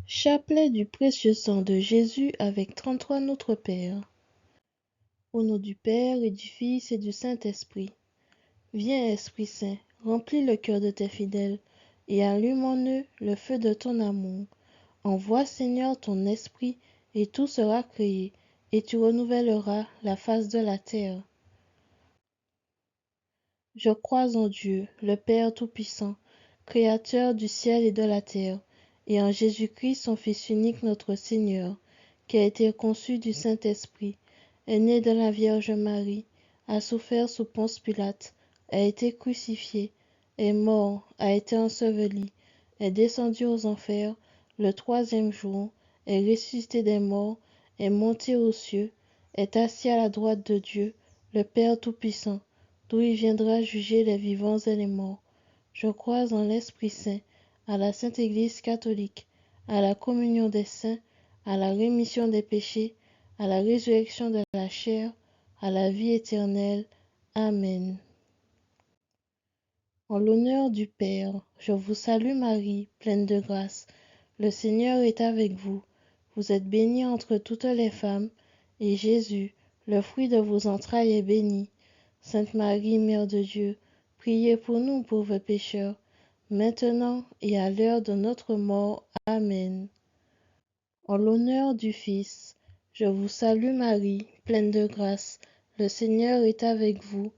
Chapelet du précieux sang de Jésus avec 33 Notre Père. Au nom du Père et du Fils et du Saint-Esprit. Viens, Esprit Saint, remplis le cœur de tes fidèles et allume en eux le feu de ton amour. Envoie, Seigneur, ton esprit et tout sera créé, et tu renouvelleras la face de la terre. Je crois en Dieu, le Père Tout-Puissant, Créateur du ciel et de la terre, et en Jésus-Christ, son Fils unique, notre Seigneur, qui a été conçu du Saint-Esprit, est né de la Vierge Marie, a souffert sous Ponce Pilate, a été crucifié, est mort, a été enseveli, est descendu aux enfers, le troisième jour, est ressuscité des morts, est monté aux cieux, est assis à la droite de Dieu, le Père Tout-Puissant, d'où il viendra juger les vivants et les morts. Je crois en l'Esprit Saint, à la Sainte Église catholique, à la communion des saints, à la rémission des péchés, à la résurrection de la chair, à la vie éternelle. Amen. En l'honneur du Père, je vous salue Marie, pleine de grâce. Le Seigneur est avec vous. Vous êtes bénie entre toutes les femmes, et Jésus, le fruit de vos entrailles, est béni. Sainte Marie, Mère de Dieu, priez pour nous pauvres pécheurs, maintenant et à l'heure de notre mort. Amen. En l'honneur du Fils, je vous salue Marie, pleine de grâce. Le Seigneur est avec vous.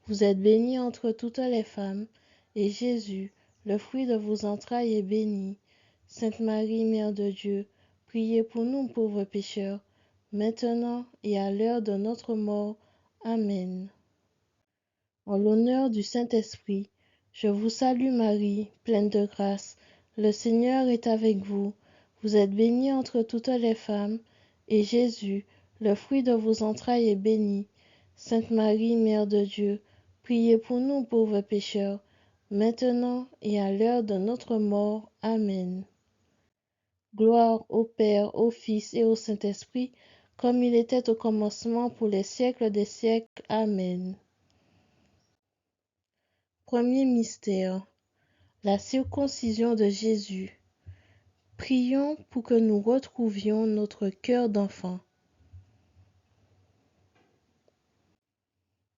Vous êtes bénie entre toutes les femmes, et Jésus, le fruit de vos entrailles, est béni. Sainte Marie, Mère de Dieu, priez pour nous pauvres pécheurs, maintenant et à l'heure de notre mort. Amen. En l'honneur du Saint-Esprit, je vous salue Marie, pleine de grâce. Le Seigneur est avec vous. Vous êtes bénie entre toutes les femmes, et Jésus, le fruit de vos entrailles, est béni. Sainte Marie, Mère de Dieu, priez pour nous pauvres pécheurs, maintenant et à l'heure de notre mort. Amen. Gloire au Père, au Fils et au Saint-Esprit, comme il était au commencement, pour les siècles des siècles. Amen. Premier mystère, la circoncision de Jésus. Prions pour que nous retrouvions notre cœur d'enfant.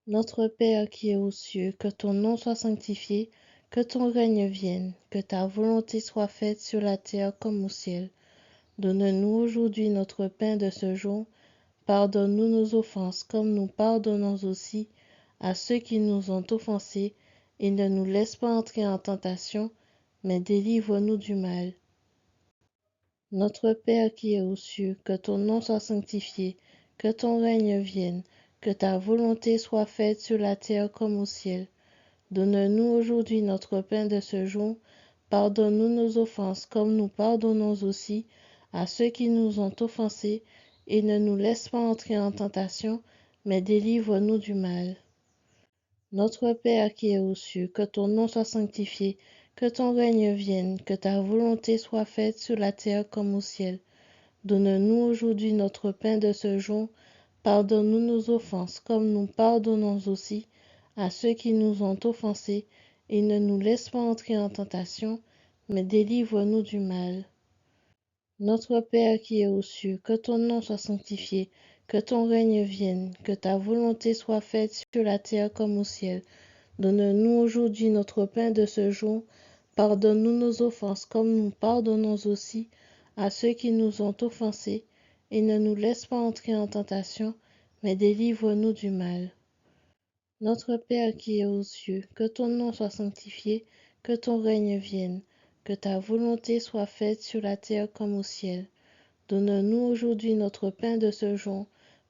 Notre Père qui es aux cieux, que ton nom soit sanctifié, que ton règne vienne, que ta volonté soit faite sur la terre comme au ciel. Donne-nous aujourd'hui notre pain de ce jour. Pardonne-nous nos offenses comme nous pardonnons aussi à ceux qui nous ont offensés, et ne nous laisse pas entrer en tentation, mais délivre-nous du mal. Notre Père qui es aux cieux, que ton nom soit sanctifié, que ton règne vienne, que ta volonté soit faite sur la terre comme au ciel. Donne-nous aujourd'hui notre pain de ce jour. Pardonne-nous nos offenses comme nous pardonnons aussi à ceux qui nous ont offensés, et ne nous laisse pas entrer en tentation, mais délivre-nous du mal. Notre Père qui es aux cieux, que ton nom soit sanctifié, que ton règne vienne, que ta volonté soit faite sur la terre comme au ciel. Donne-nous aujourd'hui notre pain de ce jour. Pardonne-nous nos offenses comme nous pardonnons aussi à ceux qui nous ont offensés, et ne nous laisse pas entrer en tentation, mais délivre-nous du mal. Notre Père qui es aux cieux, que ton nom soit sanctifié, que ton règne vienne, que ta volonté soit faite sur la terre comme au ciel. Donne-nous aujourd'hui notre pain de ce jour. Pardonne-nous nos offenses comme nous pardonnons aussi à ceux qui nous ont offensés, et ne nous laisse pas entrer en tentation, mais délivre-nous du mal. Notre Père qui es aux cieux, que ton nom soit sanctifié, que ton règne vienne, que ta volonté soit faite sur la terre comme au ciel. Donne-nous aujourd'hui notre pain de ce jour.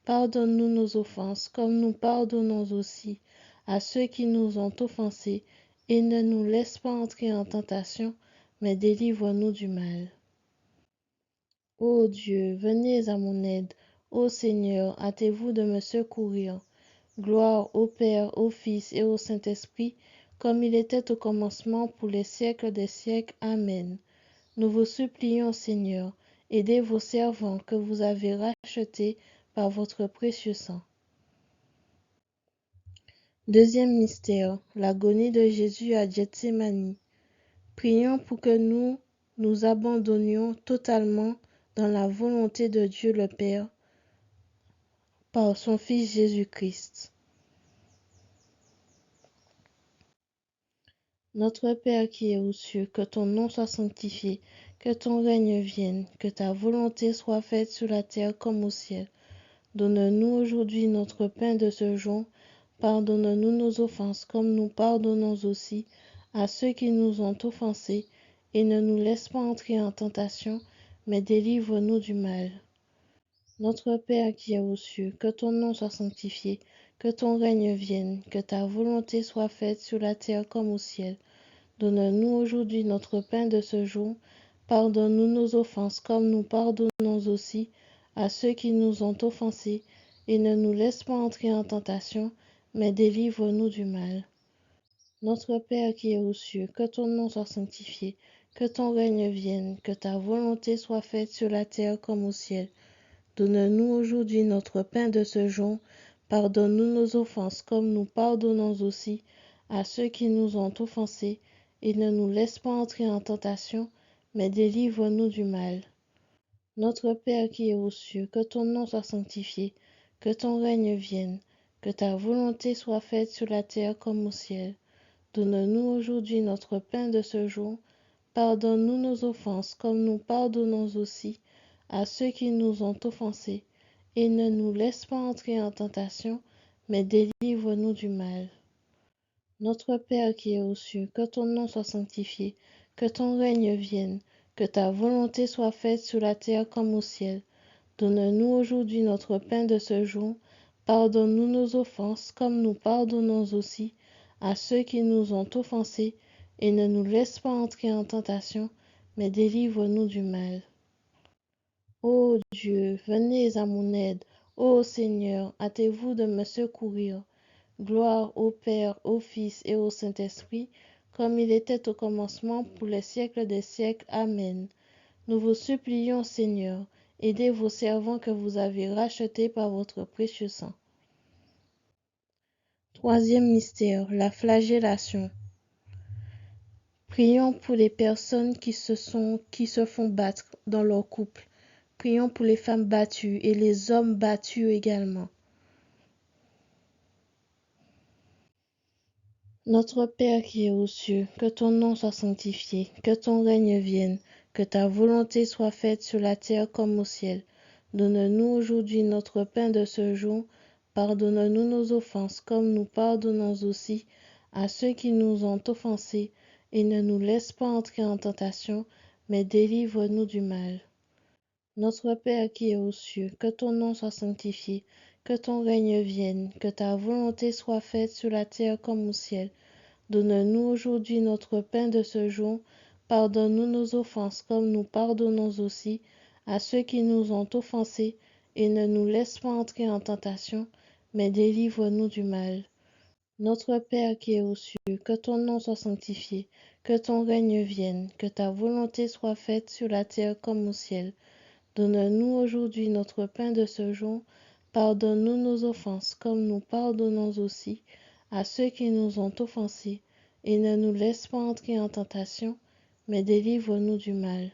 Pardonne-nous nos offenses, comme nous pardonnons aussi à ceux qui nous ont offensés, et ne nous laisse pas entrer en tentation, mais délivre-nous du mal. Ô Dieu, venez à mon aide. Ô Seigneur, hâtez-vous de me secourir. Gloire au Père, au Fils et au Saint-Esprit, comme il était au commencement, pour les siècles des siècles. Amen. Nous vous supplions, Seigneur, aidez vos servants que vous avez rachetés par votre précieux sang. Deuxième mystère, l'agonie de Jésus à Gethsémani. Prions pour que nous nous abandonnions totalement dans la volonté de Dieu le Père par son Fils Jésus-Christ. Notre Père qui es aux cieux, que ton nom soit sanctifié, que ton règne vienne, que ta volonté soit faite sur la terre comme au ciel. Donne-nous aujourd'hui notre pain de ce jour. Pardonne-nous nos offenses comme nous pardonnons aussi à ceux qui nous ont offensés, et ne nous laisse pas entrer en tentation, mais délivre-nous du mal. Notre Père qui es aux cieux, que ton nom soit sanctifié, que ton règne vienne, que ta volonté soit faite sur la terre comme au ciel. Donne-nous aujourd'hui notre pain de ce jour. Pardonne-nous nos offenses comme nous pardonnons aussi à ceux qui nous ont offensés, et ne nous laisse pas entrer en tentation, mais délivre-nous du mal. Notre Père qui es aux cieux, que ton nom soit sanctifié, que ton règne vienne, que ta volonté soit faite sur la terre comme au ciel. Donne-nous aujourd'hui notre pain de ce jour. Pardonne-nous nos offenses comme nous pardonnons aussi à ceux qui nous ont offensés, et ne nous laisse pas entrer en tentation, mais délivre-nous du mal. Notre Père qui es aux cieux, que ton nom soit sanctifié, que ton règne vienne, que ta volonté soit faite sur la terre comme au ciel. Donne-nous aujourd'hui notre pain de ce jour. Pardonne-nous nos offenses comme nous pardonnons aussi à ceux qui nous ont offensés, et ne nous laisse pas entrer en tentation, mais délivre-nous du mal. Notre Père qui es aux cieux, que ton nom soit sanctifié, que ton règne vienne, que ta volonté soit faite sur la terre comme au ciel. Donne-nous aujourd'hui notre pain de ce jour. Pardonne-nous nos offenses comme nous pardonnons aussi à ceux qui nous ont offensés, et ne nous laisse pas entrer en tentation, mais délivre-nous du mal. Ô Dieu, venez à mon aide. Ô Seigneur, hâtez-vous de me secourir. Gloire au Père, au Fils et au Saint-Esprit, comme il était au commencement, pour les siècles des siècles. Amen. Nous vous supplions, Seigneur, aidez vos servants que vous avez rachetés par votre précieux sang. Troisième mystère, la flagellation. Prions pour les personnes qui se font battre dans leur couple. Prions pour les femmes battues et les hommes battus également. Notre Père qui es aux cieux, que ton nom soit sanctifié, que ton règne vienne, que ta volonté soit faite sur la terre comme au ciel. Donne-nous aujourd'hui notre pain de ce jour. Pardonne-nous nos offenses comme nous pardonnons aussi à ceux qui nous ont offensés, et ne nous laisse pas entrer en tentation, mais délivre-nous du mal. Notre Père qui es aux cieux, que ton nom soit sanctifié, que ton règne vienne, que ta volonté soit faite sur la terre comme au ciel. Donne-nous aujourd'hui notre pain de ce jour. Pardonne-nous nos offenses comme nous pardonnons aussi à ceux qui nous ont offensés, et ne nous laisse pas entrer en tentation, mais délivre-nous du mal. Notre Père qui es aux cieux, que ton nom soit sanctifié, que ton règne vienne, que ta volonté soit faite sur la terre comme au ciel. Donne-nous aujourd'hui notre pain de ce jour. Pardonne-nous nos offenses comme nous pardonnons aussi à ceux qui nous ont offensés, et ne nous laisse pas entrer en tentation, mais délivre-nous du mal.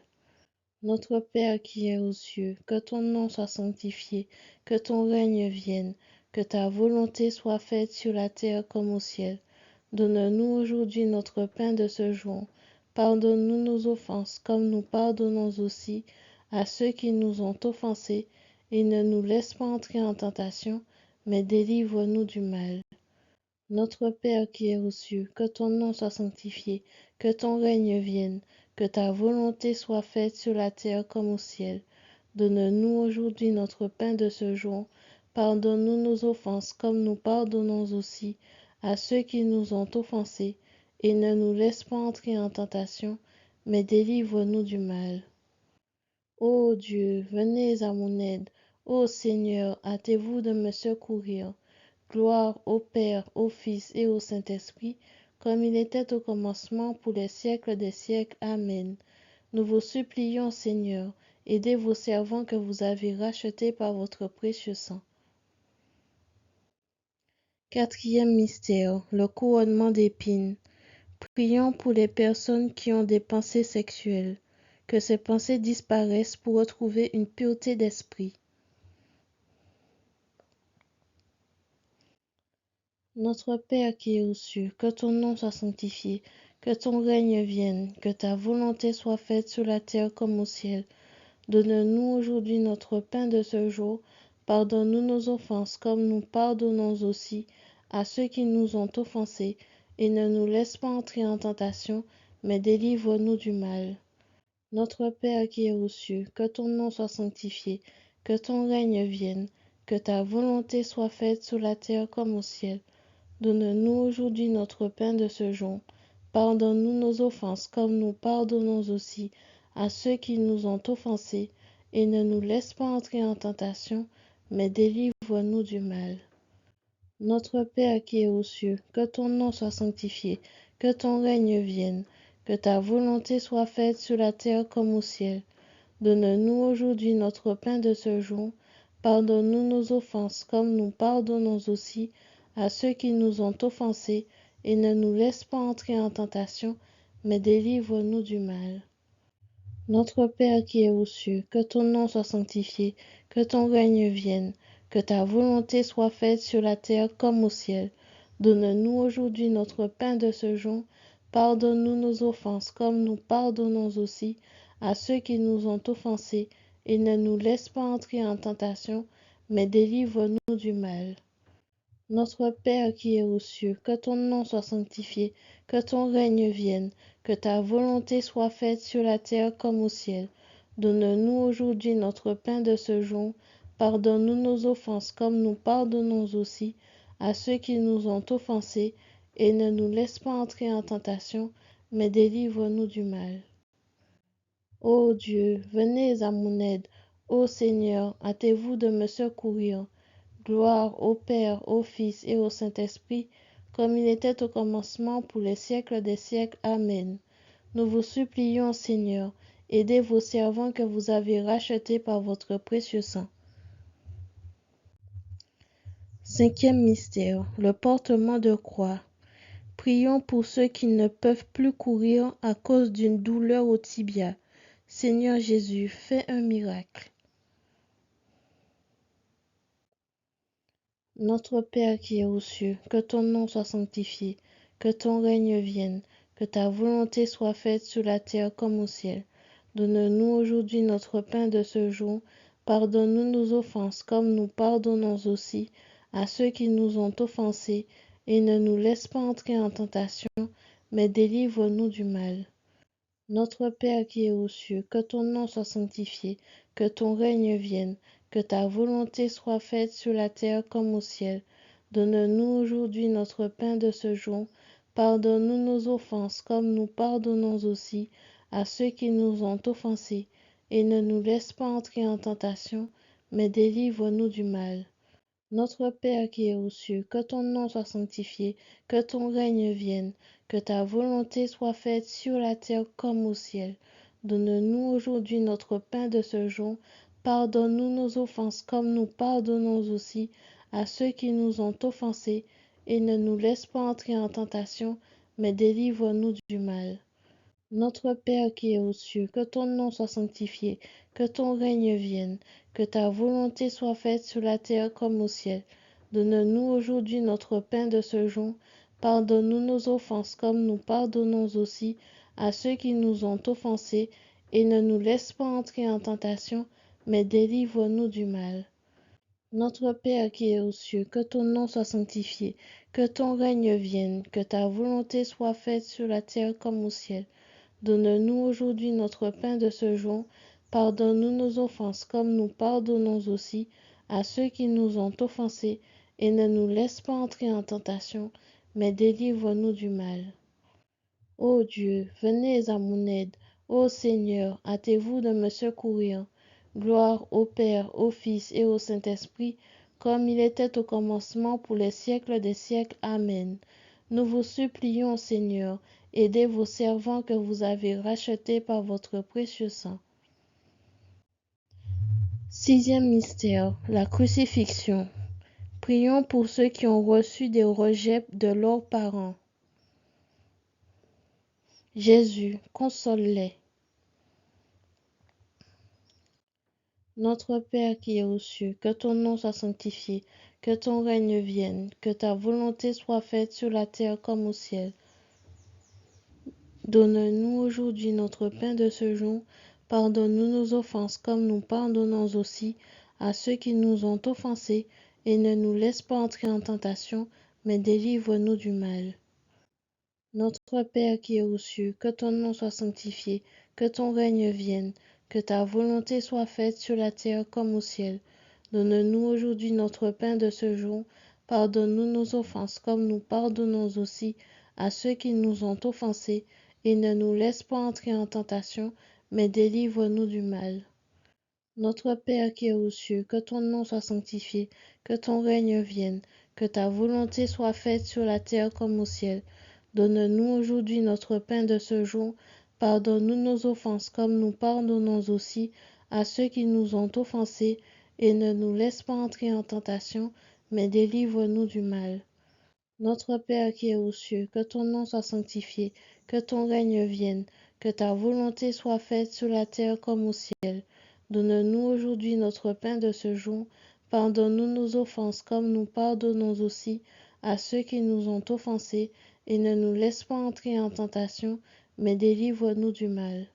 Notre Père qui es aux cieux, que ton nom soit sanctifié, que ton règne vienne, que ta volonté soit faite sur la terre comme au ciel. Donne-nous aujourd'hui notre pain de ce jour. Pardonne-nous nos offenses comme nous pardonnons aussi à ceux qui nous ont offensés, et ne nous laisse pas entrer en tentation, mais délivre-nous du mal. Notre Père qui es aux cieux, que ton nom soit sanctifié, que ton règne vienne, que ta volonté soit faite sur la terre comme au ciel. Donne-nous aujourd'hui notre pain de ce jour. Pardonne-nous nos offenses comme nous pardonnons aussi à ceux qui nous ont offensés, et ne nous laisse pas entrer en tentation, mais délivre-nous du mal. Ô Dieu, venez à mon aide. Ô Seigneur, hâtez-vous de me secourir. Gloire au Père, au Fils et au Saint-Esprit, comme il était au commencement, pour les siècles des siècles. Amen. Nous vous supplions, Seigneur, aidez vos servants que vous avez rachetés par votre précieux sang. Quatrième mystère, le couronnement d'épines. Prions pour les personnes qui ont des pensées sexuelles. que ses pensées disparaissent pour retrouver une pureté d'esprit. Notre Père qui es aux cieux, que ton nom soit sanctifié, que ton règne vienne, que ta volonté soit faite sur la terre comme au ciel. Donne-nous aujourd'hui notre pain de ce jour. Pardonne-nous nos offenses comme nous pardonnons aussi à ceux qui nous ont offensés. Et ne nous laisse pas entrer en tentation, mais délivre-nous du mal. Notre Père qui es aux cieux, que ton nom soit sanctifié, que ton règne vienne, que ta volonté soit faite sur la terre comme au ciel. Donne-nous aujourd'hui notre pain de ce jour. Pardonne-nous nos offenses comme nous pardonnons aussi à ceux qui nous ont offensés, et ne nous laisse pas entrer en tentation, mais délivre-nous du mal. Notre Père qui es aux cieux, que ton nom soit sanctifié, que ton règne vienne, que ta volonté soit faite sur la terre comme au ciel. Donne-nous aujourd'hui notre pain de ce jour. Pardonne-nous nos offenses comme nous pardonnons aussi à ceux qui nous ont offensés, et ne nous laisse pas entrer en tentation, mais délivre-nous du mal. Notre Père qui es aux cieux, que ton nom soit sanctifié, que ton règne vienne, que ta volonté soit faite sur la terre comme au ciel. Donne-nous aujourd'hui notre pain de ce jour. Pardonne-nous nos offenses comme nous pardonnons aussi à ceux qui nous ont offensés, et ne nous laisse pas entrer en tentation, mais délivre-nous du mal. Notre Père qui es aux cieux, que ton nom soit sanctifié, que ton règne vienne, que ta volonté soit faite sur la terre comme au ciel. Donne-nous aujourd'hui notre pain de ce jour. Pardonne-nous nos offenses comme nous pardonnons aussi à ceux qui nous ont offensés, et ne nous laisse pas entrer en tentation, mais délivre-nous du mal. Ô Dieu, venez à mon aide. Ô Seigneur, hâtez-vous de me secourir. Gloire au Père, au Fils et au Saint-Esprit, comme il était au commencement, pour les siècles des siècles. Amen. Nous vous supplions, Seigneur, aidez vos servants que vous avez rachetés par votre précieux sang. Cinquième mystère, le portement de croix. Prions pour ceux qui ne peuvent plus courir à cause d'une douleur au tibia. Seigneur Jésus, fais un miracle. Notre Père qui es aux cieux, que ton nom soit sanctifié, que ton règne vienne, que ta volonté soit faite sur la terre comme au ciel. Donne-nous aujourd'hui notre pain de ce jour. Pardonne-nous nos offenses comme nous pardonnons aussi à ceux qui nous ont offensés, et ne nous laisse pas entrer en tentation, mais délivre-nous du mal. Notre Père qui es aux cieux, que ton nom soit sanctifié, que ton règne vienne, que ta volonté soit faite sur la terre comme au ciel. Donne-nous aujourd'hui notre pain de ce jour. Pardonne-nous nos offenses comme nous pardonnons aussi à ceux qui nous ont offensés, et ne nous laisse pas entrer en tentation, mais délivre-nous du mal. Notre Père qui es aux cieux, que ton nom soit sanctifié, que ton règne vienne, que ta volonté soit faite sur la terre comme au ciel. Donne-nous aujourd'hui notre pain de ce jour. Pardonne-nous nos offenses comme nous pardonnons aussi à ceux qui nous ont offensés, et ne nous laisse pas entrer en tentation, mais délivre-nous du mal. Notre Père qui es aux cieux, que ton nom soit sanctifié, que ton règne vienne, que ta volonté soit faite sur la terre comme au ciel. Donne-nous aujourd'hui notre pain de ce jour. Pardonne-nous nos offenses comme nous pardonnons aussi à ceux qui nous ont offensés, et ne nous laisse pas entrer en tentation, mais délivre-nous du mal. Notre Père qui es aux cieux, que ton nom soit sanctifié, que ton règne vienne, que ta volonté soit faite sur la terre comme au ciel. Donne-nous aujourd'hui notre pain de ce jour. Pardonne-nous nos offenses comme nous pardonnons aussi à ceux qui nous ont offensés, et ne nous laisse pas entrer en tentation, mais délivre-nous du mal. Ô Dieu, venez à mon aide. Ô Seigneur, hâtez-vous de me secourir. Gloire au Père, au Fils et au Saint-Esprit, comme il était au commencement, pour les siècles des siècles. Amen. Nous vous supplions, Seigneur, aidez vos servants que vous avez rachetés par votre précieux sang. Sixième mystère, la crucifixion. Prions pour ceux qui ont reçu des rejets de leurs parents. Jésus, console-les. Notre Père qui es aux cieux, que ton nom soit sanctifié, que ton règne vienne, que ta volonté soit faite sur la terre comme au ciel. Donne-nous aujourd'hui notre pain de ce jour. Pardonne-nous nos offenses comme nous pardonnons aussi à ceux qui nous ont offensés, et ne nous laisse pas entrer en tentation, mais délivre-nous du mal. Notre Père qui es aux cieux, que ton nom soit sanctifié, que ton règne vienne, que ta volonté soit faite sur la terre comme au ciel. Donne-nous aujourd'hui notre pain de ce jour. Pardonne-nous nos offenses comme nous pardonnons aussi à ceux qui nous ont offensés, et ne nous laisse pas entrer en tentation, mais délivre-nous du mal. Notre Père qui es aux cieux, que ton nom soit sanctifié, que ton règne vienne, que ta volonté soit faite sur la terre comme au ciel. Donne-nous aujourd'hui notre pain de ce jour. Pardonne-nous nos offenses comme nous pardonnons aussi à ceux qui nous ont offensés, et ne nous laisse pas entrer en tentation, mais délivre-nous du mal. Notre Père qui es aux cieux, que ton nom soit sanctifié, que ton règne vienne, que ta volonté soit faite sur la terre comme au ciel. Donne-nous aujourd'hui notre pain de ce jour. Pardonne-nous nos offenses comme nous pardonnons aussi à ceux qui nous ont offensés, et ne nous laisse pas entrer en tentation, mais délivre-nous du mal.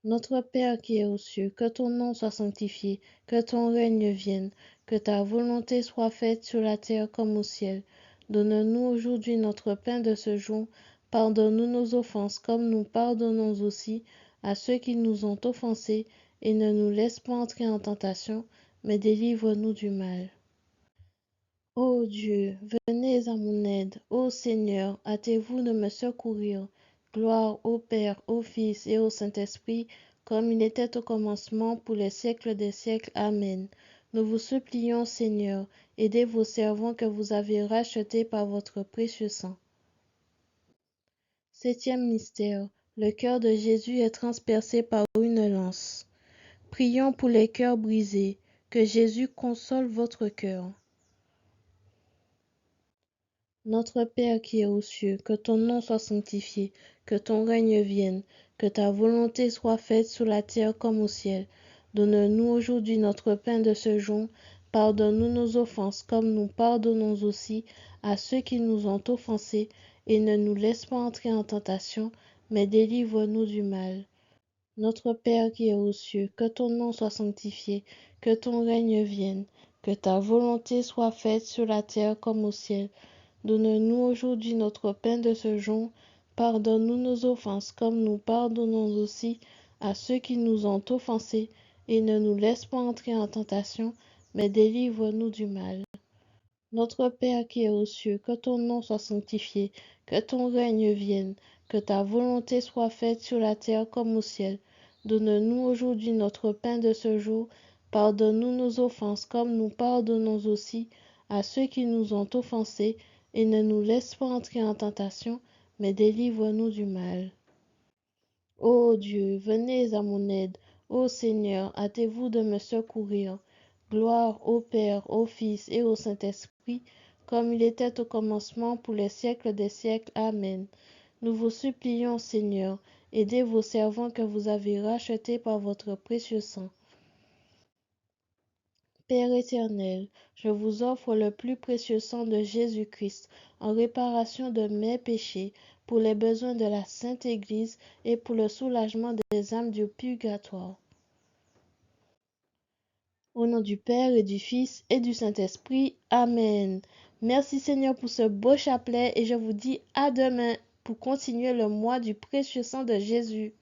Notre Père qui es aux cieux, que ton nom soit sanctifié, que ton règne vienne, que ta volonté soit faite sur la terre comme au ciel. Donne-nous aujourd'hui notre pain de ce jour. Pardonne-nous nos offenses comme nous pardonnons aussi à ceux qui nous ont offensés, et ne nous laisse pas entrer en tentation, mais délivre-nous du mal. Ô Dieu, venez à mon aide. Ô Seigneur, hâtez-vous de me secourir. Gloire au Père, au Fils et au Saint-Esprit, comme il était au commencement, pour les siècles des siècles. Amen. Nous vous supplions, Seigneur, aidez vos servants que vous avez rachetés par votre précieux sang. Septième mystère. Le cœur de Jésus est transpercé par une lance. Prions pour les cœurs brisés. Que Jésus console votre cœur. Notre Père qui es aux cieux, que ton nom soit sanctifié, que ton règne vienne, que ta volonté soit faite sur la terre comme au ciel. Donne-nous aujourd'hui notre pain de ce jour. Pardonne-nous nos offenses comme nous pardonnons aussi à ceux qui nous ont offensés, et ne nous laisse pas entrer en tentation, mais délivre-nous du mal. Notre Père qui es aux cieux, que ton nom soit sanctifié, que ton règne vienne, que ta volonté soit faite sur la terre comme au ciel. Donne-nous aujourd'hui notre pain de ce jour. Pardonne-nous nos offenses comme nous pardonnons aussi à ceux qui nous ont offensés, et ne nous laisse pas entrer en tentation, mais délivre-nous du mal. Notre Père qui es aux cieux, que ton nom soit sanctifié, que ton règne vienne, que ta volonté soit faite sur la terre comme au ciel. Donne-nous aujourd'hui notre pain de ce jour. Pardonne-nous nos offenses comme nous pardonnons aussi à ceux qui nous ont offensés, et ne nous laisse pas entrer en tentation, mais délivre-nous du mal. Ô Dieu, venez à mon aide. Ô Seigneur, hâtez-vous de me secourir. Gloire au Père, au Fils et au Saint-Esprit, comme il était au commencement, pour les siècles des siècles. Amen. Nous vous supplions, Seigneur, aidez vos servants que vous avez rachetés par votre précieux sang. Père éternel, je vous offre le plus précieux sang de Jésus-Christ en réparation de mes péchés, pour les besoins de la Sainte Église et pour le soulagement des âmes du purgatoire. Au nom du Père et du Fils et du Saint-Esprit. Amen. Merci Seigneur pour ce beau chapelet, et je vous dis à demain pour continuer le mois du précieux sang de Jésus.